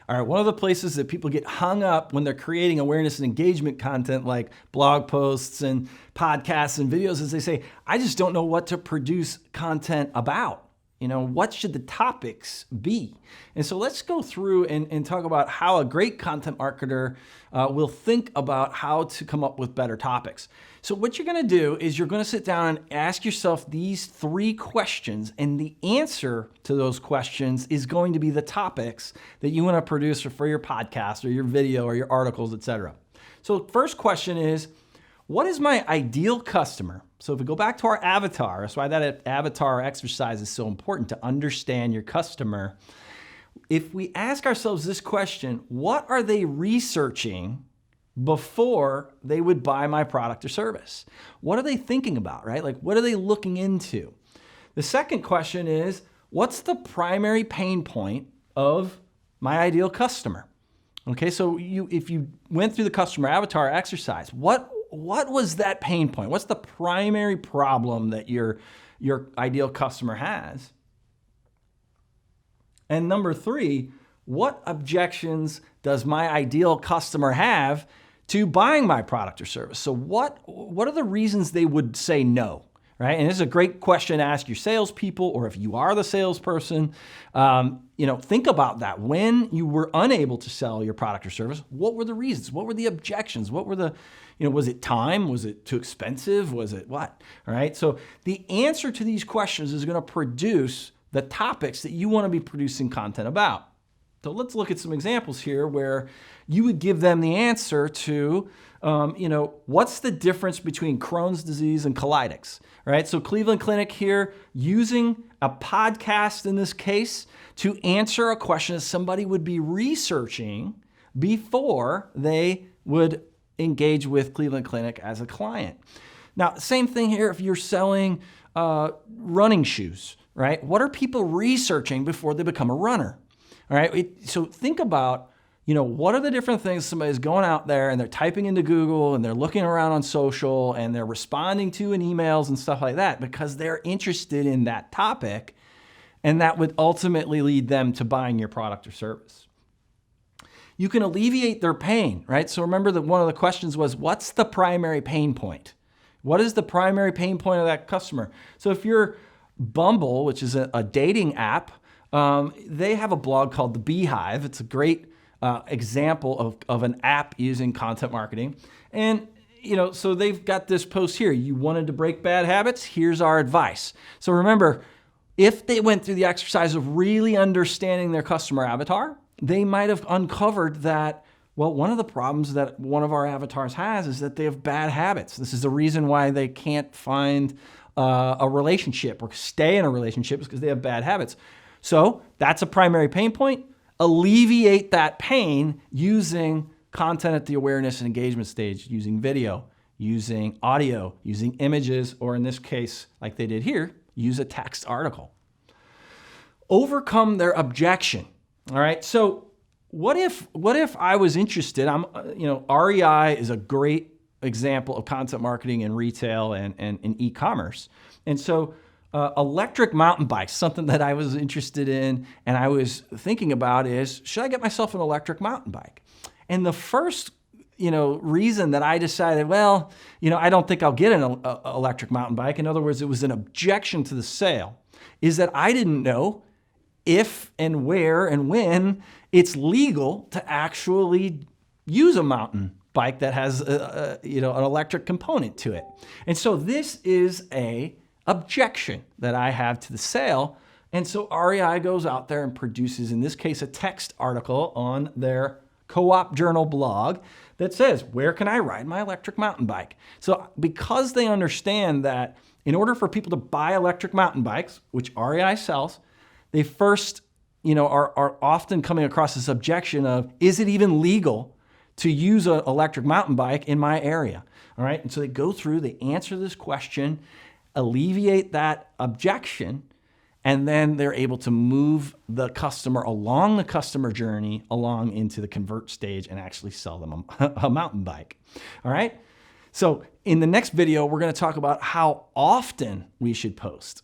All right, one of the places that people get hung up when they're creating awareness and engagement content like blog posts and podcasts and videos is they say, I just don't know what to produce content about. What should the topics be? And so let's go through and talk about how a great content marketer will think about how to come up with better topics. So what you're gonna do is you're gonna sit down and ask yourself these 3 questions, and the answer to those questions is going to be the topics that you wanna produce for your podcast or your video or your articles, etc. So first question is, what is my ideal customer? So if we go back to our avatar, that's why that avatar exercise is so important, to understand your customer. If we ask ourselves this question, what are they researching before they would buy my product or service? What are they thinking about, right? Like, what are they looking into? The second question is, what's the primary pain point of my ideal customer? Okay, so if you went through the customer avatar exercise, what was that pain point? What's the primary problem that your ideal customer has? And number 3, what objections does my ideal customer have to buying my product or service? So what are the reasons they would say no, right? And this is a great question to ask your salespeople, or if you are the salesperson, think about that. When you were unable to sell your product or service, what were the reasons? What were the objections? What were the, was it time? Was it too expensive? Was it what? All right. So the answer to these questions is going to produce the topics that you want to be producing content about. So let's look at some examples here where you would give them the answer to, what's the difference between Crohn's disease and colitis, right? So Cleveland Clinic here using a podcast in this case to answer a question that somebody would be researching before they would engage with Cleveland Clinic as a client. Now, same thing here if you're selling running shoes, right? What are people researching before they become a runner? All right, so think about, what are the different things somebody's going out there and they're typing into Google and they're looking around on social and they're responding to in emails and stuff like that because they're interested in that topic, and that would ultimately lead them to buying your product or service. You can alleviate their pain, right? So remember that one of the questions was, what's the primary pain point? What is the primary pain point of that customer? So if you're Bumble, which is a dating app, they have a blog called The Beehive. It's a great example of an app using content marketing. And, so they've got this post here. You wanted to break bad habits? Here's our advice. So remember, if they went through the exercise of really understanding their customer avatar, they might have uncovered that, well, one of the problems that one of our avatars has is that they have bad habits. This is the reason why they can't find a relationship or stay in a relationship, is because they have bad habits. So that's a primary pain point. Alleviate that pain using content at the awareness and engagement stage, using video, using audio, using images, or in this case, like they did here, use a text article. Overcome their objection. All right. So what if I was interested? REI is a great example of content marketing in retail and in e-commerce. And so electric mountain bikes, something that I was interested in and I was thinking about is, should I get myself an electric mountain bike? And the first, reason that I decided, well, I don't think I'll get an electric mountain bike. In other words, it was an objection to the sale, is that I didn't know if and where and when it's legal to actually use a mountain bike that has an electric component to it. And so this is a objection that I have to the sale. And so REI goes out there and produces, in this case, a text article on their Co-op Journal blog that says, where can I ride my electric mountain bike? So because they understand that in order for people to buy electric mountain bikes, which REI sells, they first, are often coming across this objection of, is it even legal to use an electric mountain bike in my area? All right. And so they go through, they answer this question, alleviate that objection, and then they're able to move the customer along the customer journey along into the convert stage and actually sell them a mountain bike. All right. So in the next video, we're going to talk about how often we should post.